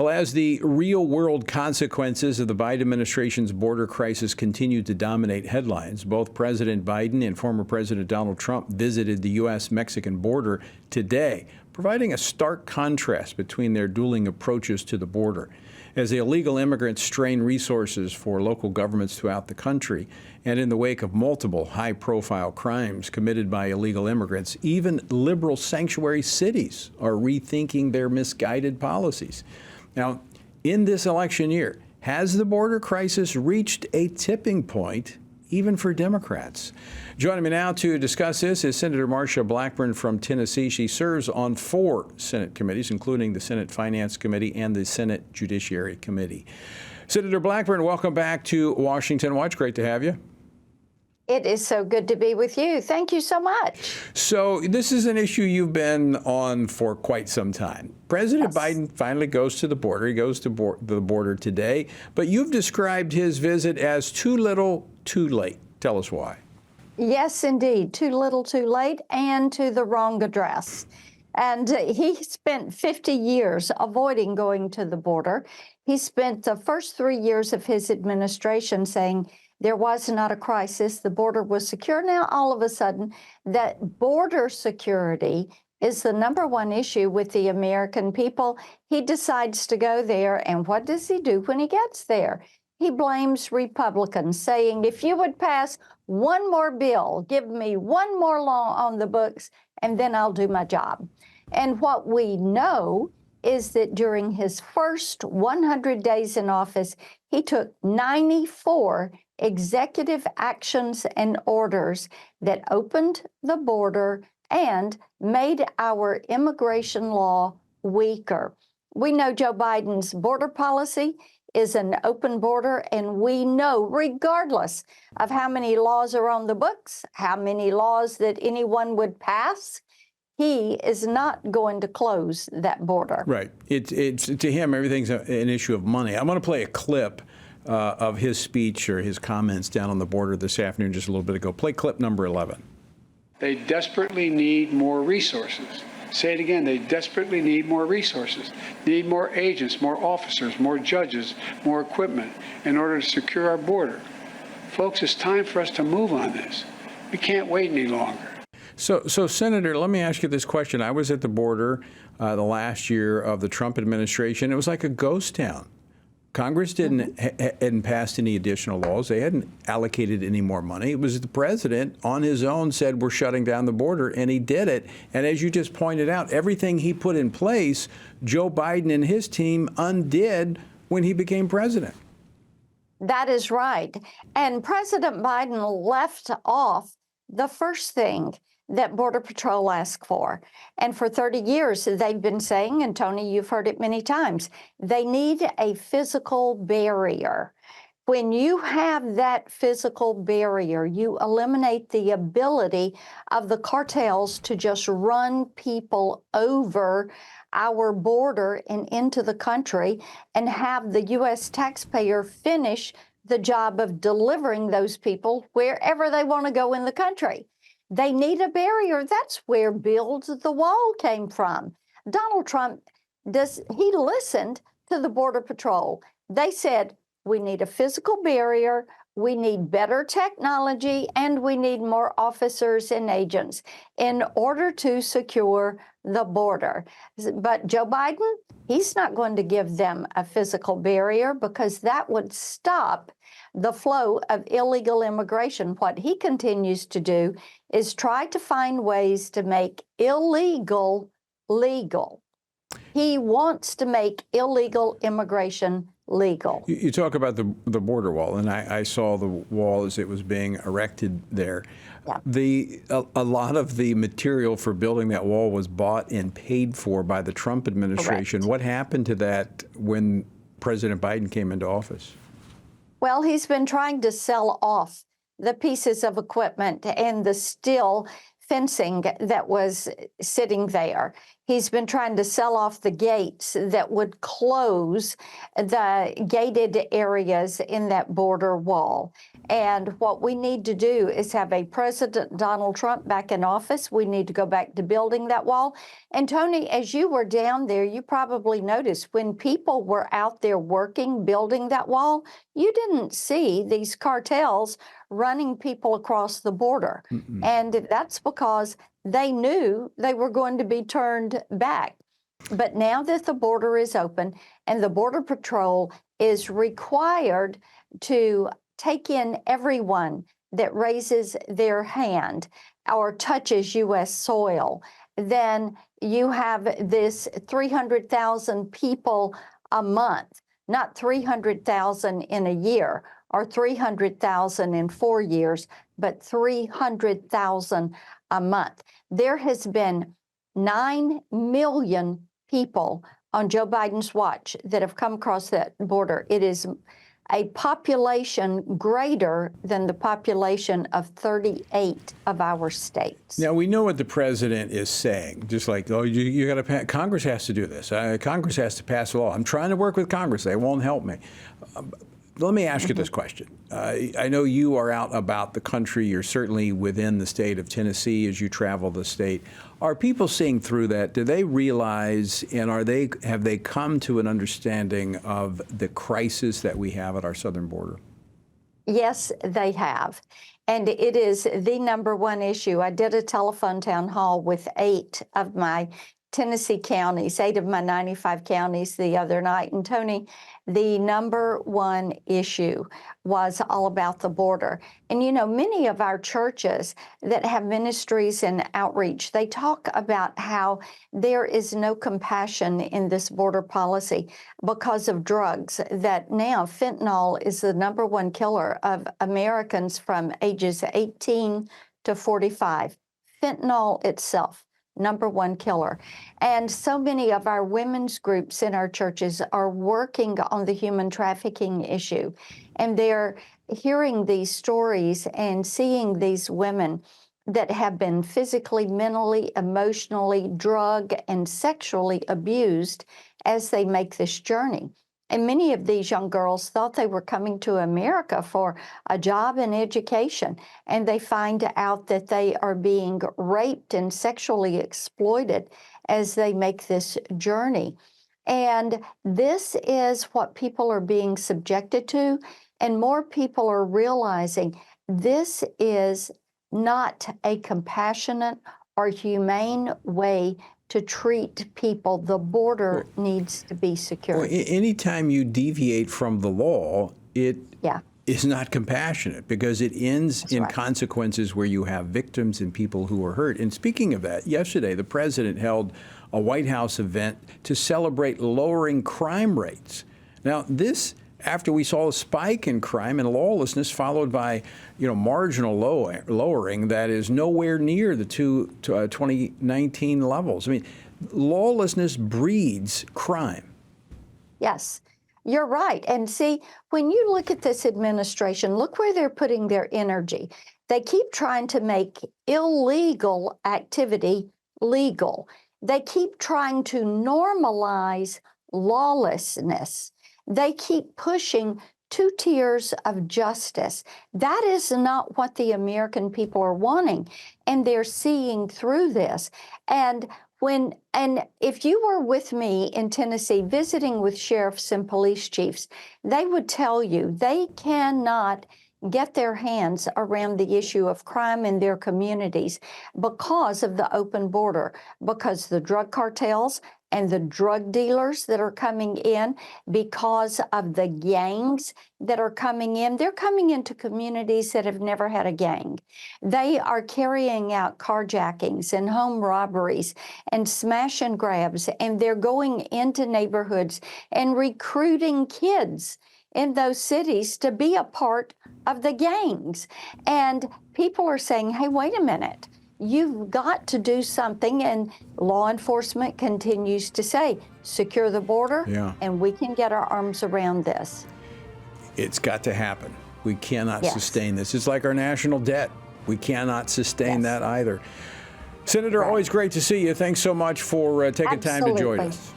Well, as the real-world consequences of the Biden administration's border crisis continue to dominate headlines, both President Biden and former President Donald Trump visited the U.S.-Mexican border today, providing a stark contrast between their dueling approaches to the border. As the illegal immigrants strain resources for local governments throughout the country, and in the wake of multiple high-profile crimes committed by illegal immigrants, even liberal sanctuary cities are rethinking their misguided policies. Now, in this election year, has the border crisis reached a tipping point, even for Democrats? Joining me now to discuss this is Senator Marsha Blackburn from Tennessee. She serves on 4 Senate committees, including the Senate Finance Committee and the Senate Judiciary Committee. Senator Blackburn, welcome back to Washington Watch. Great to have you. It is so good to be with you. Thank you so much. So this is an issue you've been on for quite some time. President Biden finally goes to the border. He goes to the border today. But you've described his visit as too little, too late. Tell us why. Yes, indeed. Too little, too late, and to the wrong address. And he spent 50 years avoiding going to the border. He spent the first 3 years of his administration saying there was not a crisis. The border was secure. Now, all of a sudden, that border security is the #1 issue with the American people. He decides to go there. And what does he do when he gets there? He blames Republicans, saying, if you would pass one more bill, give me one more law on the books, and then I'll do my job. And what we know is that during his first 100 days in office, he took 94 executive actions and orders that opened the border and made our immigration law weaker. We know Joe Biden's border policy is an open border, and we know, regardless of how many laws are on the books, how many laws that anyone would pass, he is not going to close that border. Right. It's to him, everything's an issue of money. I'm going to play a clip of his speech or his comments down on the border this afternoon, just a little bit ago. Play clip number 11. They desperately need more resources. Say it again, they desperately need more resources, need more agents, more officers, more judges, more equipment in order to secure our border. Folks, it's time for us to move on this. We can't wait any longer. So, Senator, let me ask you this question. I was at the border the last year of the Trump administration. It was like a ghost town. Congress hadn't passed any additional laws. They hadn't allocated any more money. It was the president on his own said we're shutting down the border, and he did it. And as you just pointed out, everything he put in place, Joe Biden and his team undid when he became president. That is right. And President Biden left off the first thing that Border Patrol asked for. And for 30 years, they've been saying, and Tony, you've heard it many times, they need a physical barrier. When you have that physical barrier, you eliminate the ability of the cartels to just run people over our border and into the country and have the U.S. taxpayer finish the job of delivering those people wherever they want to go in the country. They need a barrier. That's where Build the Wall came from. Donald Trump, he listened to the Border Patrol. They said, we need a physical barrier, we need better technology, and we need more officers and agents in order to secure the border. But Joe Biden, he's not going to give them a physical barrier because that would stop the flow of illegal immigration. What he continues to do is try to find ways to make illegal legal. He wants to make illegal immigration legal. You talk about the border wall, and I saw the wall as it was being erected there. Yeah. A lot of the material for building that wall was bought and paid for by the Trump administration. Correct. What happened to that when President Biden came into office? Well, he's been trying to sell off the pieces of equipment and the steel fencing that was sitting there. He's been trying to sell off the gates that would close the gated areas in that border wall. And what we need to do is have a President Donald Trump back in office. We need to go back to building that wall. And Tony, as you were down there, you probably noticed when people were out there working, building that wall, you didn't see these cartels running people across the border. And that's because they knew they were going to be turned back. But now that the border is open and the Border Patrol is required to take in everyone that raises their hand or touches U.S. soil, then you have this 300,000 people a month, not 300,000 in a year or 300,000 in 4 years, but 300,000 a month. There has been 9 million people on Joe Biden's watch that have come across that border. It is a population greater than the population of 38 of our states. Now, we know what the president is saying, just like, oh, you got to, Congress has to do this. Congress has to pass a law. I'm trying to work with Congress. They won't help me. Let me ask you this question. I know you are out about the country. You're certainly within the state of Tennessee as you travel the state. Are people seeing through that? Do they realize, and have they come to an understanding of the crisis that we have at our southern border? Yes, they have. And it is the number one issue. I did a telephone town hall with 8 of my Tennessee counties, 8 of my 95 counties the other night. And Tony, the number one issue was all about the border. And you know, many of our churches that have ministries and outreach, they talk about how there is no compassion in this border policy because of drugs, that now fentanyl is the number one killer of Americans from ages 18 to 45. Fentanyl itself, number one killer. And so many of our women's groups in our churches are working on the human trafficking issue. And they're hearing these stories and seeing these women that have been physically, mentally, emotionally, drug and sexually abused as they make this journey. And many of these young girls thought they were coming to America for a job and education, and they find out that they are being raped and sexually exploited as they make this journey. And this is what people are being subjected to, and more people are realizing this is not a compassionate or humane way to treat people. The border needs to be secure. Well, anytime you deviate from the law, it is not compassionate because it ends in consequences where you have victims and people who are hurt. And speaking of that, yesterday the president held a White House event to celebrate lowering crime rates. Now, this after we saw a spike in crime and lawlessness followed by, marginal lowering that is nowhere near the 2019 levels. I mean, lawlessness breeds crime. Yes, you're right. And see, when you look at this administration, look where they're putting their energy. They keep trying to make illegal activity legal. They keep trying to normalize lawlessness. They keep pushing 2 tiers of justice. That is not what the American people are wanting, and they're seeing through this. And if you were with me in Tennessee visiting with sheriffs and police chiefs, they would tell you they cannot get their hands around the issue of crime in their communities because of the open border, because the drug cartels and the drug dealers that are coming in, because of the gangs that are coming in. They're coming into communities that have never had a gang. They are carrying out carjackings and home robberies and smash and grabs, and they're going into neighborhoods and recruiting kids in those cities to be a part of the gangs. And people are saying, hey, wait a minute. You've got to do something, and law enforcement continues to say, secure the border, and we can get our arms around this. It's got to happen. We cannot sustain this. It's like our national debt. We cannot sustain that either. Senator, always great to see you. Thanks so much for taking time to join Absolutely. us.